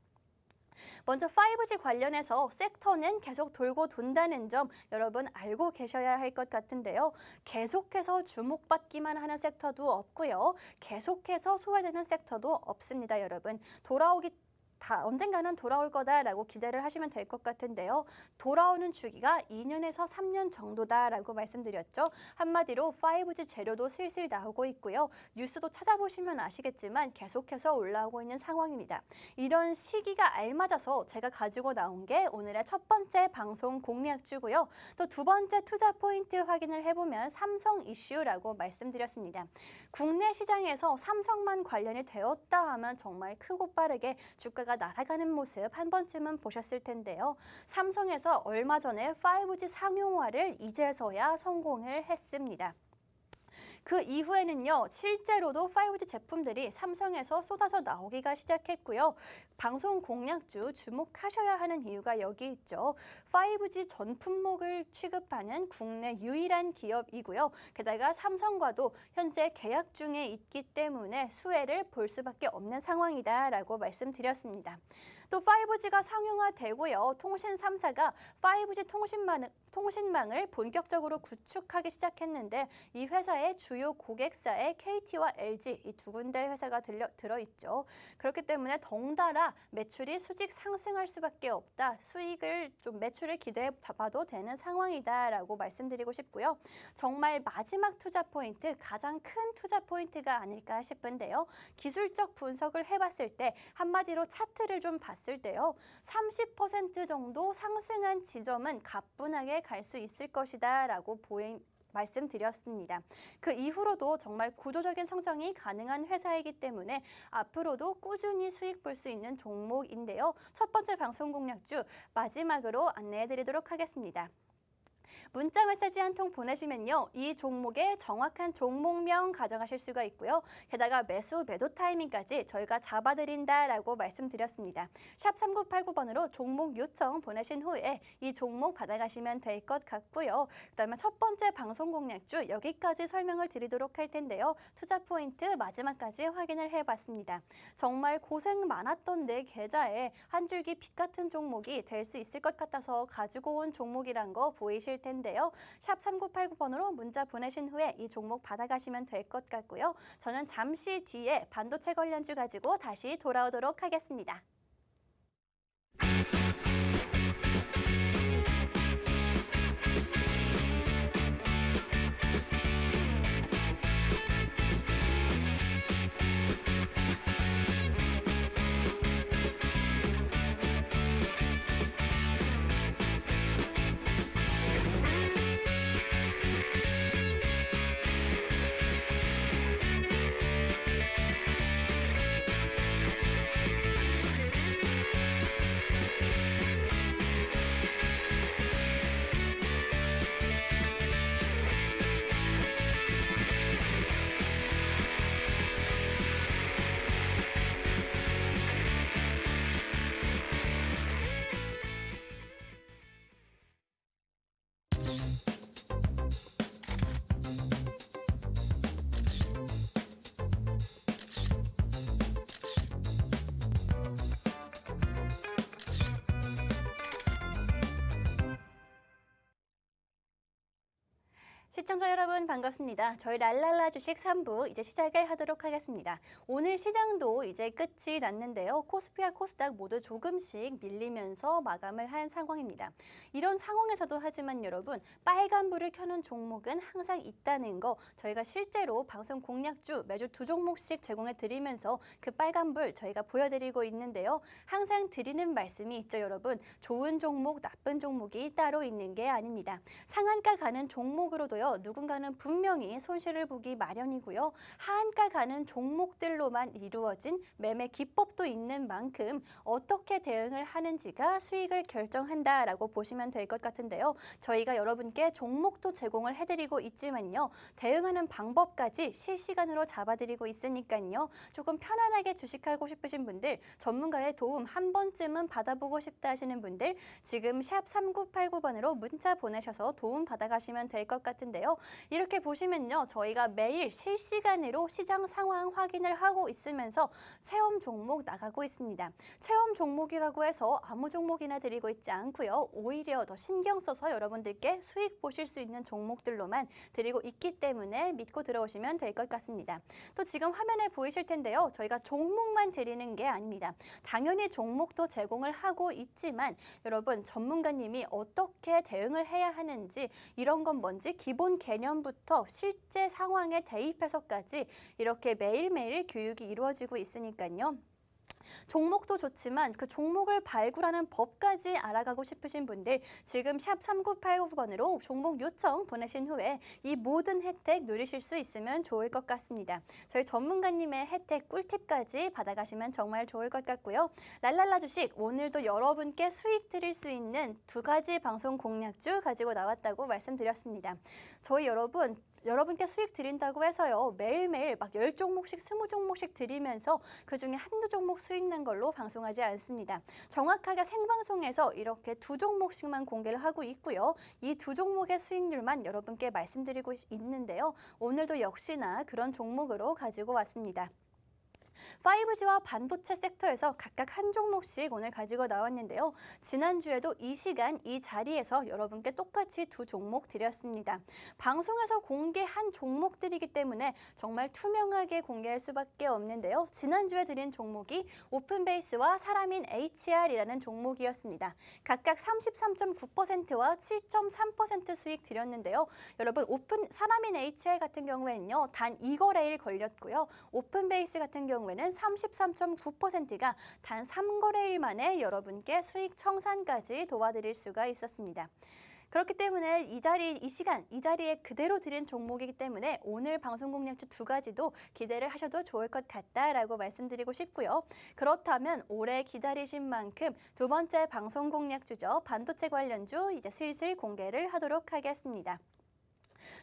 먼저 5G 관련해서 섹터는 계속 돌고 돈다는 점 여러분 알고 계셔야 할 것 같은데요. 계속해서 주목받기만 하는 섹터도 없고요. 계속해서 소외되는 섹터도 없습니다, 여러분. 언젠가는 돌아올 거다라고 기대를 하시면 될 것 같은데요. 돌아오는 주기가 2년에서 3년 정도다라고 말씀드렸죠. 한마디로 5G 재료도 슬슬 나오고 있고요. 뉴스도 찾아보시면 아시겠지만 계속해서 올라오고 있는 상황입니다. 이런 시기가 알맞아서 제가 가지고 나온 게 오늘의 첫 번째 방송 공략주고요. 또 두 번째 투자 포인트 확인을 해보면 삼성 이슈라고 말씀드렸습니다. 국내 시장에서 삼성만 관련이 되었다 하면 정말 크고 빠르게 주가가 날아가는 모습 한 번쯤은 보셨을 텐데요. 삼성에서 얼마 전에 5G 상용화를 이제서야 성공을 했습니다. 그 이후에는요. 실제로도 5G 제품들이 삼성에서 쏟아져 나오기가 시작했고요. 방송 공략주 주목하셔야 하는 이유가 여기 있죠. 5G 전 품목을 취급하는 국내 유일한 기업이고요. 게다가 삼성과도 현재 계약 중에 있기 때문에 수혜를 볼 수밖에 없는 상황이다라고 말씀드렸습니다. 또 5G가 상용화되고요. 통신 3사가 5G 통신망을 본격적으로 구축하기 시작했는데 이 회사의 주요 고객사에 KT와 LG 이 두 군데 회사가 들어있죠. 그렇기 때문에 덩달아 매출이 수직 상승할 수밖에 없다. 매출을 기대해 봐도 되는 상황이다라고 말씀드리고 싶고요. 정말 마지막 투자 포인트, 가장 큰 투자 포인트가 아닐까 싶은데요. 기술적 분석을 해봤을 때 한마디로 차트를 좀 봤을 때요. 30% 정도 상승한 지점은 가뿐하게 갈 수 있을 것이다 라고 말씀드렸습니다. 그 이후로도 정말 구조적인 성장이 가능한 회사이기 때문에 앞으로도 꾸준히 수익 볼 수 있는 종목인데요. 첫 번째 방송 공략주 마지막으로 안내해드리도록 하겠습니다. 문자 메시지 한 통 보내시면요. 이 종목의 정확한 종목명 가져가실 수가 있고요. 게다가 매수, 매도 타이밍까지 저희가 잡아드린다라고 말씀드렸습니다. 샵 3989번으로 종목 요청 보내신 후에 이 종목 받아가시면 될 것 같고요. 그다음에 첫 번째 방송 공략주 여기까지 설명을 드리도록 할 텐데요. 투자 포인트 마지막까지 확인을 해봤습니다. 정말 고생 많았던 내 계좌에 한 줄기 빛 같은 종목이 될 수 있을 것 같아서 가지고 온 종목이란 거 보이실 텐데요. 샵 3989번으로 문자 보내신 후에 이 종목 받아가시면 될 것 같고요. 저는 잠시 뒤에 반도체 관련주 가지고 다시 돌아오도록 하겠습니다. 시청자 여러분 반갑습니다. 저희 랄랄라 주식 3부 이제 시작을 하도록 하겠습니다. 오늘 시장도 이제 끝이 났는데요. 코스피와 코스닥 모두 조금씩 밀리면서 마감을 한 상황입니다. 이런 상황에서도 하지만 여러분 빨간불을 켜는 종목은 항상 있다는 거 저희가 실제로 방송 공략주 매주 2종목씩 제공해 드리면서 그 빨간불 저희가 보여드리고 있는데요. 항상 드리는 말씀이 있죠 여러분. 좋은 종목, 나쁜 종목이 따로 있는 게 아닙니다. 상한가 가는 종목으로도요. 누군가는 분명히 손실을 보기 마련이고요. 하한가 가는 종목들로만 이루어진 매매 기법도 있는 만큼 어떻게 대응을 하는지가 수익을 결정한다라고 보시면 될 것 같은데요. 저희가 여러분께 종목도 제공을 해드리고 있지만요. 대응하는 방법까지 실시간으로 잡아드리고 있으니까요. 조금 편안하게 주식하고 싶으신 분들, 전문가의 도움 한 번쯤은 받아보고 싶다 하시는 분들 지금 샵 3989번으로 문자 보내셔서 도움 받아가시면 될 것 같은데요. 이렇게 보시면요. 저희가 매일 실시간으로 시장 상황 확인을 하고 있으면서 체험 종목 나가고 있습니다. 체험 종목이라고 해서 아무 종목이나 드리고 있지 않고요. 오히려 더 신경 써서 여러분들께 수익 보실 수 있는 종목들로만 드리고 있기 때문에 믿고 들어오시면 될 것 같습니다. 또 지금 화면에 보이실 텐데요. 저희가 종목만 드리는 게 아닙니다. 당연히 종목도 제공을 하고 있지만 여러분 전문가님이 어떻게 대응을 해야 하는지 이런 건 뭔지 기본 개념부터 실제 상황에 대입해서까지 이렇게 매일매일 교육이 이루어지고 있으니까요. 종목도 좋지만 그 종목을 발굴하는 법까지 알아가고 싶으신 분들 지금 샵 3989번으로 종목 요청 보내신 후에 이 모든 혜택 누리실 수 있으면 좋을 것 같습니다. 저희 전문가님의 혜택 꿀팁까지 받아가시면 정말 좋을 것 같고요. 랄랄라 주식 오늘도 여러분께 수익 드릴 수 있는 2가지 방송 공략주 가지고 나왔다고 말씀드렸습니다. 저희 여러분께 수익 드린다고 해서요. 매일매일 막 10종목씩, 20종목씩 드리면서 그중에 한두 종목 수익 난 걸로 방송하지 않습니다. 정확하게 생방송에서 이렇게 2종목씩만 공개를 하고 있고요. 이 2종목의 수익률만 여러분께 말씀드리고 있는데요. 오늘도 역시나 그런 종목으로 가지고 왔습니다. 5G와 반도체 섹터에서 각각 한 종목씩 오늘 가지고 나왔는데요. 지난주에도 이 시간 이 자리에서 여러분께 똑같이 2종목 드렸습니다. 방송에서 공개한 종목들이기 때문에 정말 투명하게 공개할 수밖에 없는데요. 지난주에 드린 종목이 오픈베이스와 사람인 HR이라는 종목이었습니다. 각각 33.9%와 7.3% 수익 드렸는데요. 여러분 사람인 HR 같은 경우에는요. 단 2거래일 걸렸고요. 오픈베이스 같은 경우에는 33.9%가 단 3거래일 만에 여러분께 수익 청산까지 도와드릴 수가 있었습니다. 그렇기 때문에 이 자리에 그대로 드린 종목이기 때문에 오늘 방송 공략주 2가지도 기대를 하셔도 좋을 것 같다라고 말씀드리고 싶고요. 그렇다면 오래 기다리신 만큼 2번째 방송 공략주죠. 반도체 관련주 이제 슬슬 공개를 하도록 하겠습니다.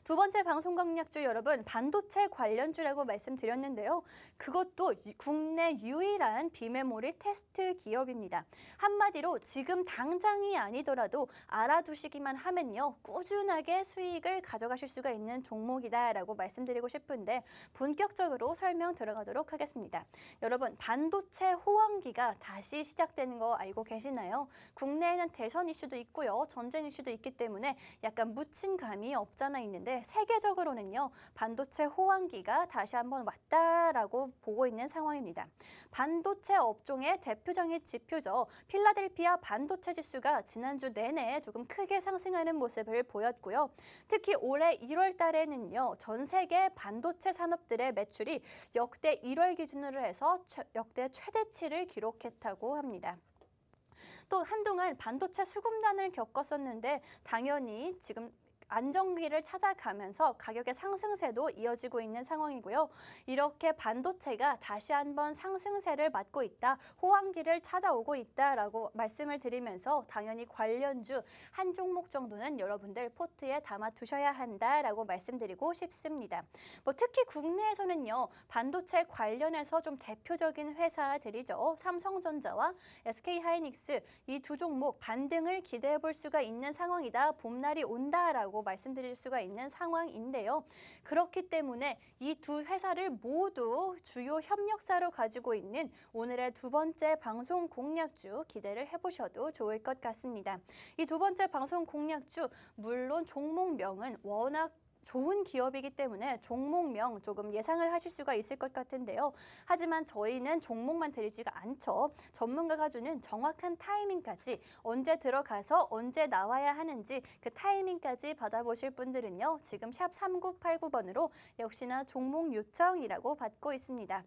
2번째 방송 공략주 여러분 반도체 관련주라고 말씀드렸는데요. 그것도 국내 유일한 비메모리 테스트 기업입니다. 한마디로 지금 당장이 아니더라도 알아두시기만 하면요. 꾸준하게 수익을 가져가실 수가 있는 종목이다라고 말씀드리고 싶은데 본격적으로 설명 들어가도록 하겠습니다. 여러분 반도체 호황기가 다시 시작되는 거 알고 계시나요? 국내에는 대선 이슈도 있고요. 전쟁 이슈도 있기 때문에 약간 묻힌 감이 없잖아 있는데 세계적으로는요. 반도체 호황기가 다시 한번 왔다라고 보고 있는 상황입니다. 반도체 업종의 대표적인 지표죠. 필라델피아 반도체 지수가 지난주 내내 조금 크게 상승하는 모습을 보였고요. 특히 올해 1월 달에는요. 전 세계 반도체 산업들의 매출이 역대 1월 기준으로 해서 역대 최대치를 기록했다고 합니다. 또 한동안 반도체 수급난을 겪었었는데 당연히 지금 안정기를 찾아가면서 가격의 상승세도 이어지고 있는 상황이고요. 이렇게 반도체가 다시 한번 상승세를 맞고 있다, 호황기를 찾아오고 있다라고 말씀을 드리면서 당연히 관련주 한 종목 정도는 여러분들 포트에 담아 두셔야 한다라고 말씀드리고 싶습니다. 특히 국내에서는요. 반도체 관련해서 좀 대표적인 회사들이죠. 삼성전자와 SK하이닉스 이 2종목 반등을 기대해 볼 수가 있는 상황이다. 봄날이 온다라고 말씀드릴 수가 있는 상황인데요. 그렇기 때문에 이 2 회사를 모두 주요 협력사로 가지고 있는 오늘의 2번째 방송 공략주 기대를 해보셔도 좋을 것 같습니다. 이 2번째 방송 공략주 물론 종목명은 워낙 좋은 기업이기 때문에 종목명 조금 예상을 하실 수가 있을 것 같은데요. 하지만 저희는 종목만 드리지가 않죠. 전문가가 주는 정확한 타이밍까지 언제 들어가서 언제 나와야 하는지 그 타이밍까지 받아보실 분들은요. 지금 샵 3989번으로 역시나 종목 요청이라고 받고 있습니다.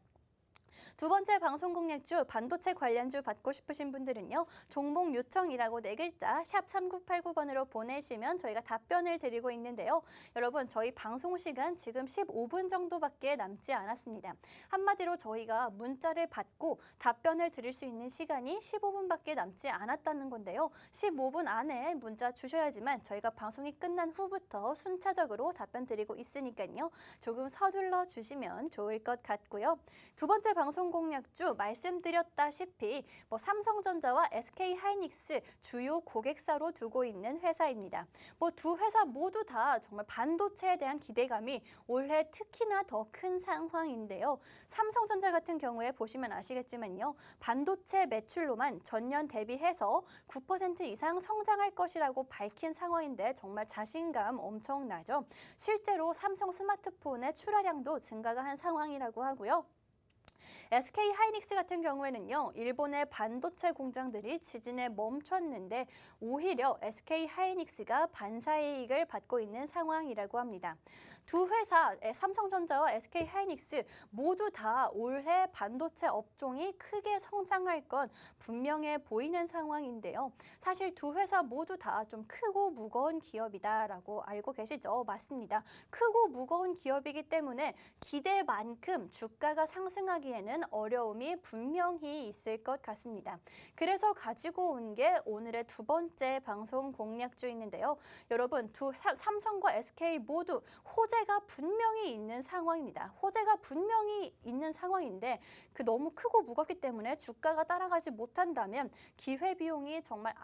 두 번째 방송 공략주 반도체 관련주 받고 싶으신 분들은요. 종목 요청이라고 네 글자 샵 3989번으로 보내시면 저희가 답변을 드리고 있는데요. 여러분 저희 방송 시간 지금 15분 정도밖에 남지 않았습니다. 한마디로 저희가 문자를 받고 답변을 드릴 수 있는 시간이 15분밖에 남지 않았다는 건데요. 15분 안에 문자 주셔야지만 저희가 방송이 끝난 후부터 순차적으로 답변 드리고 있으니까요. 조금 서둘러 주시면 좋을 것 같고요. 두 번째 방송 공략주 말씀드렸다시피 삼성전자와 SK하이닉스 주요 고객사로 두고 있는 회사입니다. 두 회사 모두 다 정말 반도체에 대한 기대감이 올해 특히나 더 큰 상황인데요. 삼성전자 같은 경우에 보시면 아시겠지만요. 반도체 매출로만 전년 대비해서 9% 이상 성장할 것이라고 밝힌 상황인데 정말 자신감 엄청나죠. 실제로 삼성 스마트폰의 출하량도 증가가 한 상황이라고 하고요. SK하이닉스 같은 경우에는요. 일본의 반도체 공장들이 지진에 멈췄는데 오히려 SK하이닉스가 반사이익을 받고 있는 상황이라고 합니다. 두 회사, 삼성전자와 SK하이닉스 모두 다 올해 반도체 업종이 크게 성장할 건 분명해 보이는 상황인데요. 사실 두 회사 모두 다 좀 크고 무거운 기업이다라고 알고 계시죠? 맞습니다. 크고 무거운 기업이기 때문에 기대만큼 주가가 상승하기에는 어려움이 분명히 있을 것 같습니다. 그래서 가지고 온 게 오늘의 두 번째 방송 공략주인데요. 여러분, 삼성과 SK 모두 호재가 분명히 있는 상황입니다. 호재가 분명히 있는 상황인데 너무 크고 무겁기 때문에 주가가 따라가지 못한다면 기회비용이 정말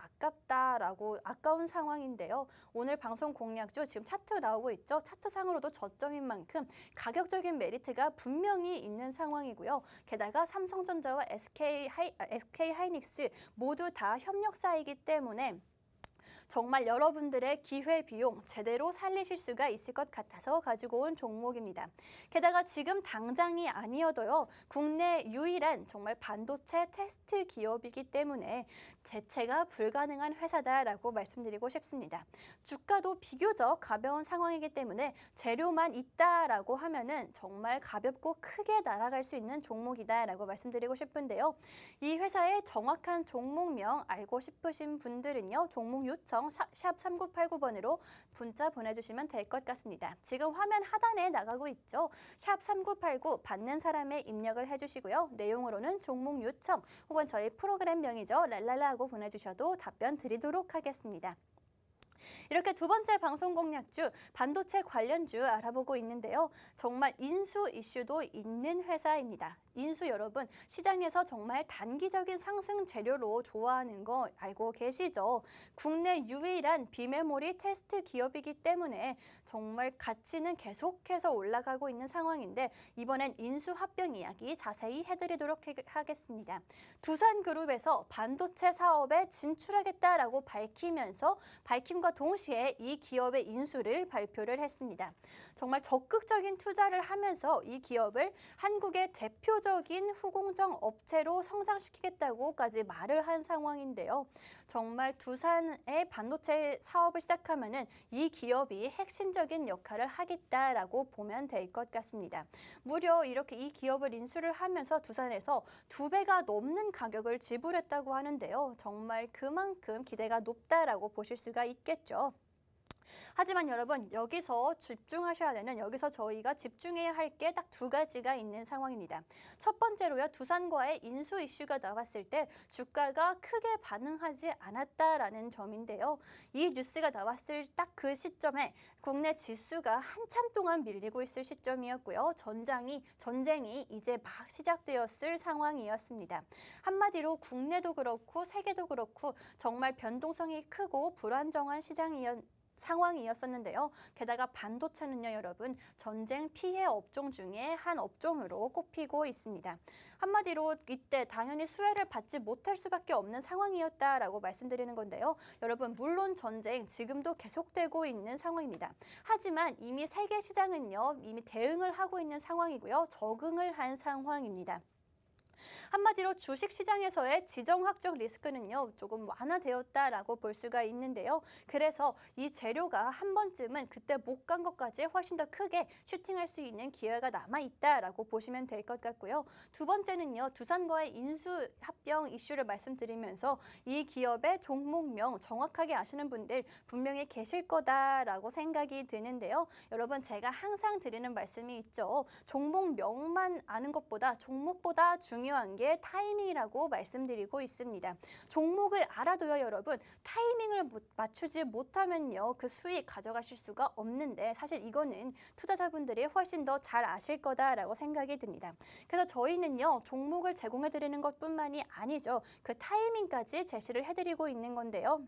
아까운 상황인데요. 오늘 방송 공략주 지금 차트 나오고 있죠. 차트상으로도 저점인 만큼 가격적인 메리트가 분명히 있는 상황이고요. 게다가 삼성전자와 SK하이닉스 모두 다 협력사이기 때문에 정말 여러분들의 기회비용 제대로 살리실 수가 있을 것 같아서 가지고 온 종목입니다. 게다가 지금 당장이 아니어도요. 국내 유일한 정말 반도체 테스트 기업이기 때문에 대체가 불가능한 회사다라고 말씀드리고 싶습니다. 주가도 비교적 가벼운 상황이기 때문에 재료만 있다라고 하면은 정말 가볍고 크게 날아갈 수 있는 종목이다라고 말씀드리고 싶은데요. 이 회사의 정확한 종목명 알고 싶으신 분들은요. 종목 요청 샵 3989번으로 문자 보내주시면 될 것 같습니다. 지금 화면 하단에 나가고 있죠. 샵 3989 받는 사람의 입력을 해주시고요. 내용으로는 종목 요청 혹은 저희 프로그램명이죠. 랄랄라 하고 보내주셔도 답변 드리도록 하겠습니다. 이렇게 두 번째 방송 공략주 반도체 관련주 알아보고 있는데요. 정말 인수 이슈도 있는 회사입니다. 인수 여러분 시장에서 정말 단기적인 상승 재료로 좋아하는 거 알고 계시죠? 국내 유일한 비메모리 테스트 기업이기 때문에 정말 가치는 계속해서 올라가고 있는 상황인데 이번엔 인수 합병 이야기 자세히 해드리도록 하겠습니다. 두산그룹에서 반도체 사업에 진출하겠다라고 밝힘과 동시에 이 기업의 인수를 발표를 했습니다. 정말 적극적인 투자를 하면서 이 기업을 한국의 대표적인 후공정 업체로 성장시키겠다고까지 말을 한 상황인데요. 정말 두산의 반도체 사업을 시작하면은 이 기업이 핵심적인 역할을 하겠다라고 보면 될 것 같습니다. 무려 이렇게 이 기업을 인수를 하면서 두산에서 2배가 넘는 가격을 지불했다고 하는데요. 정말 그만큼 기대가 높다라고 보실 수가 있겠죠. 하지만 여러분 여기서 저희가 집중해야 할 게 딱 두 가지가 있는 상황입니다. 첫 번째로요. 두산과의 인수 이슈가 나왔을 때 주가가 크게 반응하지 않았다라는 점인데요. 이 뉴스가 나왔을 딱 그 시점에 국내 지수가 한참 동안 밀리고 있을 시점이었고요. 전쟁이 이제 막 시작되었을 상황이었습니다. 한마디로 국내도 그렇고 세계도 그렇고 정말 변동성이 크고 불안정한 시장이었습니다. 상황이었었는데요. 게다가 반도체는요, 여러분, 전쟁 피해 업종 중에 한 업종으로 꼽히고 있습니다. 한마디로 이때 당연히 수혜를 받지 못할 수밖에 없는 상황이었다라고 말씀드리는 건데요. 여러분, 물론 전쟁 지금도 계속되고 있는 상황입니다. 하지만 이미 세계 시장은요, 이미 대응을 하고 있는 상황이고요. 적응을 한 상황입니다. 한마디로 주식시장에서의 지정학적 리스크는요, 조금 완화되었다라고 볼 수가 있는데요. 그래서 이 재료가 한 번쯤은 그때 못 간 것까지 훨씬 더 크게 슈팅할 수 있는 기회가 남아있다라고 보시면 될 것 같고요. 두 번째는요, 두산과의 인수합병 이슈를 말씀드리면서 이 기업의 종목명 정확하게 아시는 분들 분명히 계실 거다라고 생각이 드는데요. 여러분, 제가 항상 드리는 말씀이 있죠. 종목명만 아는 것보다 종목보다 중요한 게 타이밍이라고 말씀드리고 있습니다. 종목을 알아도요, 여러분, 타이밍을 맞추지 못하면요, 그 수익 가져가실 수가 없는데 사실 이거는 투자자분들이 훨씬 더 잘 아실 거다라고 생각이 듭니다. 그래서 저희는요, 종목을 제공해드리는 것뿐만이 아니죠. 그 타이밍까지 제시를 해드리고 있는 건데요.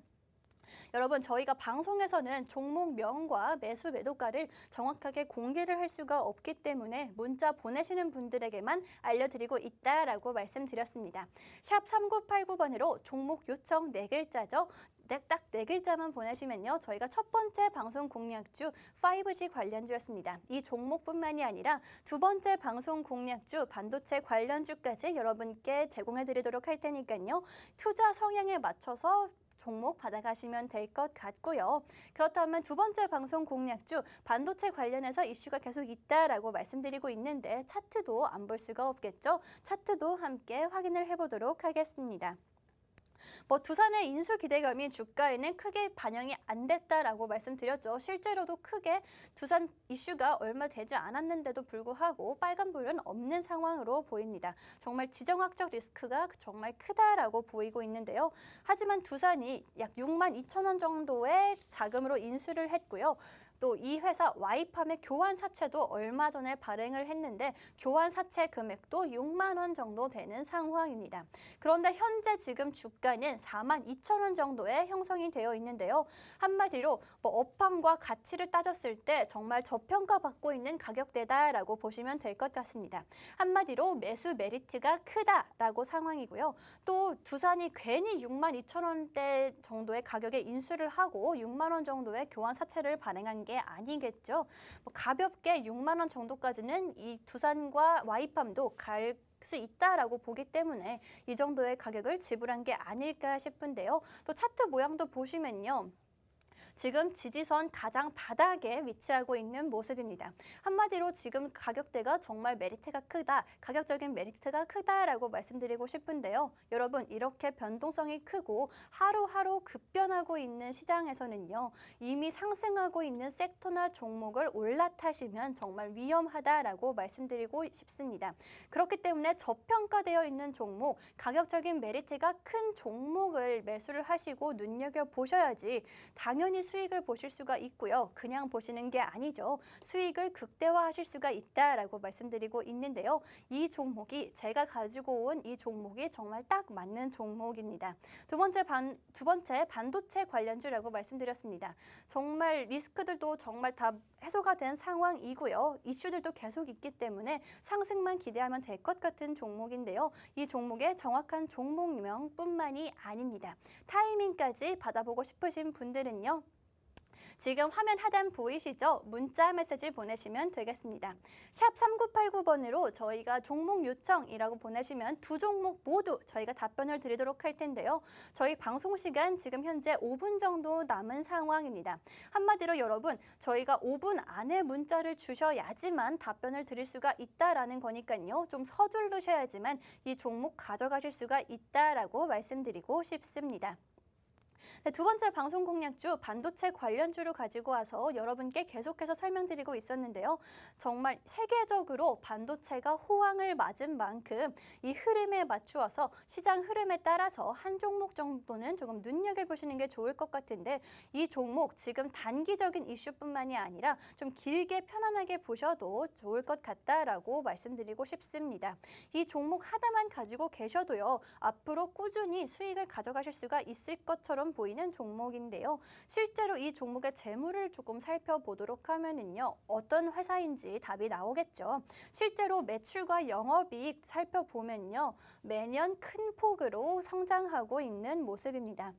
여러분, 저희가 방송에서는 종목명과 매수 매도가를 정확하게 공개를 할 수가 없기 때문에 문자 보내시는 분들에게만 알려드리고 있다라고 말씀드렸습니다. 샵 3989번으로 종목 요청 4글자죠. 딱 4글자만 보내시면요, 저희가 첫 번째 방송 공략주 5G 관련주였습니다. 이 종목뿐만이 아니라 두 번째 방송 공략주 반도체 관련주까지 여러분께 제공해드리도록 할 테니까요. 투자 성향에 맞춰서 종목 받아가시면 될 것 같고요. 그렇다면 두 번째 방송 공략주 반도체 관련해서 이슈가 계속 있다라고 말씀드리고 있는데 차트도 안 볼 수가 없겠죠. 차트도 함께 확인을 해보도록 하겠습니다. 두산의 인수 기대감이 주가에는 크게 반영이 안 됐다라고 말씀드렸죠. 실제로도 크게 두산 이슈가 얼마 되지 않았는데도 불구하고 빨간불은 없는 상황으로 보입니다. 정말 지정학적 리스크가 정말 크다라고 보이고 있는데요. 하지만 두산이 약 6만 2천 원 정도의 자금으로 인수를 했고요. 또 이 회사 와이팜의 교환 사채도 얼마 전에 발행을 했는데 교환 사채 금액도 6만 원 정도 되는 상황입니다. 그런데 현재 지금 주가는 4만 2천 원 정도에 형성이 되어 있는데요. 한마디로 업황과 가치를 따졌을 때 정말 저평가받고 있는 가격대다라고 보시면 될 것 같습니다. 한마디로 매수 메리트가 크다라고 상황이고요. 또 두산이 괜히 6만 2천 원대 정도의 가격에 인수를 하고 6만 원 정도의 교환 사채를 발행한 게 아니겠죠. 가볍게 6만 원 정도까지는 이 두산과 와이팜도 갈 수 있다라고 보기 때문에 이 정도의 가격을 지불한 게 아닐까 싶은데요. 또 차트 모양도 보시면요. 지금 지지선 가장 바닥에 위치하고 있는 모습입니다. 한마디로 지금 가격대가 정말 메리트가 크다, 가격적인 메리트가 크다라고 말씀드리고 싶은데요. 여러분, 이렇게 변동성이 크고 하루하루 급변하고 있는 시장에서는요, 이미 상승하고 있는 섹터나 종목을 올라타시면 정말 위험하다라고 말씀드리고 싶습니다. 그렇기 때문에 저평가되어 있는 종목, 가격적인 메리트가 큰 종목을 매수를 하시고 눈여겨보셔야지 당연히 수익을 보실 수가 있고요. 그냥 보시는 게 아니죠. 수익을 극대화하실 수가 있다라고 말씀드리고 있는데요. 이 종목이 제가 가지고 온 이 종목이 정말 딱 맞는 종목입니다. 두 번째 반도체 관련주라고 말씀드렸습니다. 정말 리스크들도 정말 다 해소가 된 상황이고요. 이슈들도 계속 있기 때문에 상승만 기대하면 될 것 같은 종목인데요. 이 종목의 정확한 종목명뿐만이 아닙니다. 타이밍까지 받아보고 싶으신 분들은요. 지금 화면 하단 보이시죠? 문자 메시지 보내시면 되겠습니다. 샵 3989번으로 저희가 종목 요청이라고 보내시면 두 종목 모두 저희가 답변을 드리도록 할 텐데요. 저희 방송 시간 지금 현재 5분 정도 남은 상황입니다. 한마디로 여러분, 저희가 5분 안에 문자를 주셔야지만 답변을 드릴 수가 있다라는 거니까요. 좀 서두르셔야지만 이 종목 가져가실 수가 있다라고 말씀드리고 싶습니다. 네, 두 번째 방송 공략주 반도체 관련주를 가지고 와서 여러분께 계속해서 설명드리고 있었는데요. 정말 세계적으로 반도체가 호황을 맞은 만큼 이 흐름에 맞추어서 시장 흐름에 따라서 한 종목 정도는 조금 눈여겨보시는 게 좋을 것 같은데 이 종목 지금 단기적인 이슈뿐만이 아니라 좀 길게 편안하게 보셔도 좋을 것 같다라고 말씀드리고 싶습니다. 이 종목 하나만 가지고 계셔도요. 앞으로 꾸준히 수익을 가져가실 수가 있을 것처럼 것처럼 보이는 종목인데요. 실제로 이 종목의 재물을 조금 살펴보도록 하면은요. 어떤 회사인지 답이 나오겠죠. 실제로 매출과 영업이익 살펴보면요. 매년 큰 폭으로 성장하고 있는 모습입니다.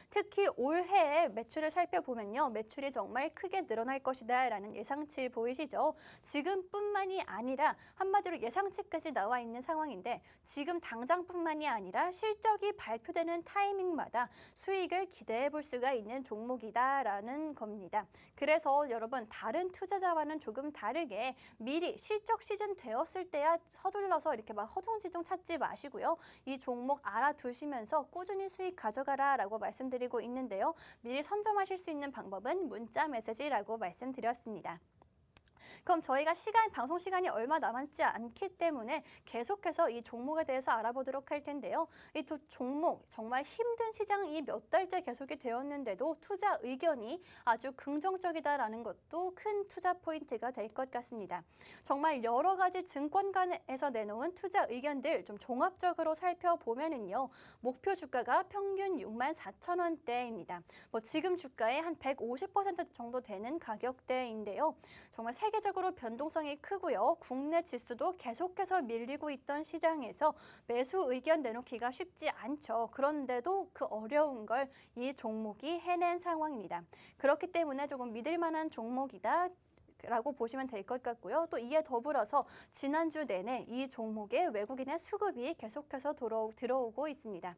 특히 올해의 매출을 살펴보면요. 매출이 정말 크게 늘어날 것이다 라는 예상치 보이시죠? 지금뿐만이 아니라 한마디로 예상치까지 나와 있는 상황인데 지금 당장뿐만이 아니라 실적이 발표되는 타이밍마다 수익을 기대해 볼 수가 있는 종목이다라는 겁니다. 그래서 여러분 다른 투자자와는 조금 다르게 미리 실적 시즌 되었을 때야 서둘러서 이렇게 막 허둥지둥 찾지 마시고요. 이 종목 알아두시면서 꾸준히 수익 가져가라 라고 말씀드리고 있는데요. 미리 선점하실 수 있는 방법은 문자 메시지라고 말씀드렸습니다. 그럼 저희가 방송 시간이 얼마 남지 않기 때문에 계속해서 이 종목에 대해서 알아보도록 할 텐데요. 이 두 종목 정말 힘든 시장이 몇 달째 계속이 되었는데도 투자 의견이 아주 긍정적이다라는 것도 큰 투자 포인트가 될 것 같습니다. 정말 여러 가지 증권가에서 내놓은 투자 의견들 좀 종합적으로 살펴보면은요. 목표 주가가 평균 64,000원대입니다. 지금 주가의 한 150% 정도 되는 가격대인데요. 정말 세계적으로 변동성이 크고요. 국내 지수도 계속해서 밀리고 있던 시장에서 매수 의견 내놓기가 쉽지 않죠. 그런데도 그 어려운 걸 이 종목이 해낸 상황입니다. 그렇기 때문에 조금 믿을 만한 종목이다. 라고 보시면 될 것 같고요. 또 이에 더불어서 지난주 내내 이 종목에 외국인의 수급이 계속해서 들어오고 있습니다.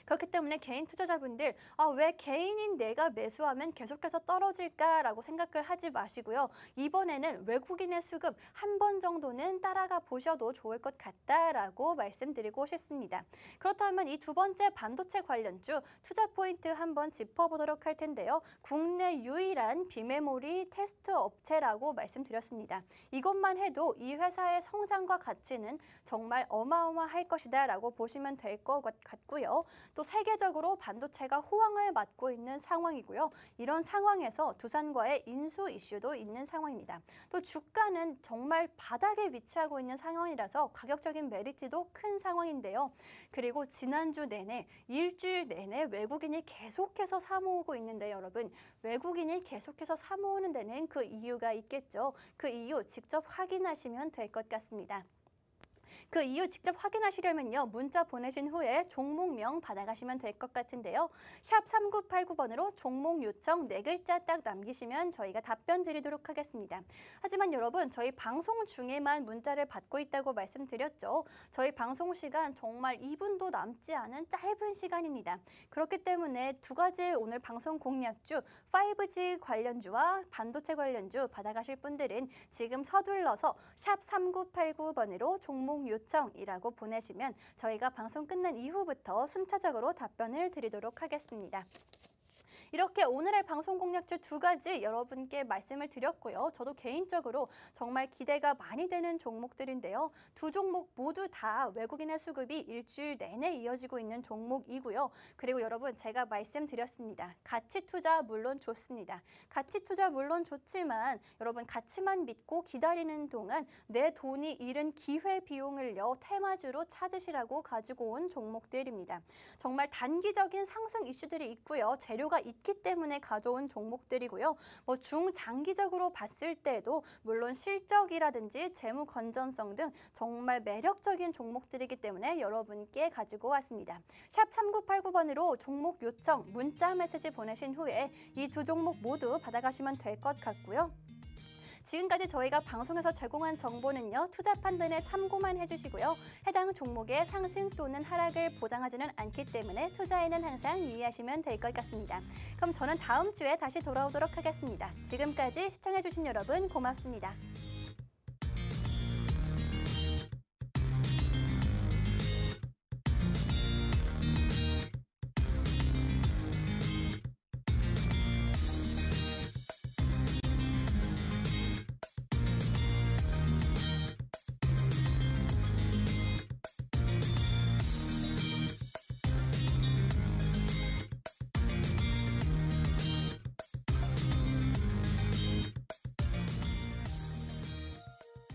그렇기 때문에 개인 투자자분들 왜 개인인 내가 매수하면 계속해서 떨어질까라고 생각을 하지 마시고요. 이번에는 외국인의 수급 한 번 정도는 따라가 보셔도 좋을 것 같다라고 말씀드리고 싶습니다. 그렇다면 이 두 번째 반도체 관련주 투자 포인트 한번 짚어보도록 할 텐데요. 국내 유일한 비메모리 테스트 업체라고 말씀드렸습니다. 이것만 해도 이 회사의 성장과 가치는 정말 어마어마할 것이다 라고 보시면 될 것 같고요. 또 세계적으로 반도체가 호황을 맞고 있는 상황이고요. 이런 상황에서 두산과의 인수 이슈도 있는 상황입니다. 또 주가는 정말 바닥에 위치하고 있는 상황이라서 가격적인 메리트도 큰 상황인데요. 그리고 지난주 내내 일주일 내내 외국인이 계속해서 사모으고 있는데 여러분 외국인이 계속해서 사모으는 데는 그 이유가 있겠죠. 그 이유 직접 확인하시면 될 것 같습니다. 그 이유 직접 확인하시려면요. 문자 보내신 후에 종목명 받아가시면 될 것 같은데요. 샵 3989번으로 종목 요청 4글자 딱 남기시면 저희가 답변 드리도록 하겠습니다. 하지만 여러분 저희 방송 중에만 문자를 받고 있다고 말씀드렸죠. 저희 방송 시간 정말 2분도 남지 않은 짧은 시간입니다. 그렇기 때문에 두 가지 오늘 방송 공략주 5G 관련주와 반도체 관련주 받아가실 분들은 지금 서둘러서 샵 3989번으로 종목 요청이라고 보내시면 저희가 방송 끝난 이후부터 순차적으로 답변을 드리도록 하겠습니다. 이렇게 오늘의 방송 공략주 두 가지 여러분께 말씀을 드렸고요. 저도 개인적으로 정말 기대가 많이 되는 종목들인데요. 두 종목 모두 다 외국인의 수급이 일주일 내내 이어지고 있는 종목이고요. 그리고 여러분 제가 말씀드렸습니다. 가치 투자 물론 좋습니다. 가치 투자 물론 좋지만 여러분 가치만 믿고 기다리는 동안 내 돈이 잃은 기회 비용을요. 테마주로 찾으시라고 가지고 온 종목들입니다. 정말 단기적인 상승 이슈들이 있고요. 재료가 있기 때문에 가져온 종목들이고요. 중장기적으로 봤을 때도 물론 실적이라든지 재무 건전성 등 정말 매력적인 종목들이기 때문에 여러분께 가지고 왔습니다. 샵 3989번으로 종목 요청 문자 메시지 보내신 후에 이 두 종목 모두 받아가시면 될 것 같고요. 지금까지 저희가 방송에서 제공한 정보는요. 투자 판단에 참고만 해주시고요. 해당 종목의 상승 또는 하락을 보장하지는 않기 때문에 투자에는 항상 유의하시면 될 것 같습니다. 그럼 저는 다음 주에 다시 돌아오도록 하겠습니다. 지금까지 시청해주신 여러분 고맙습니다.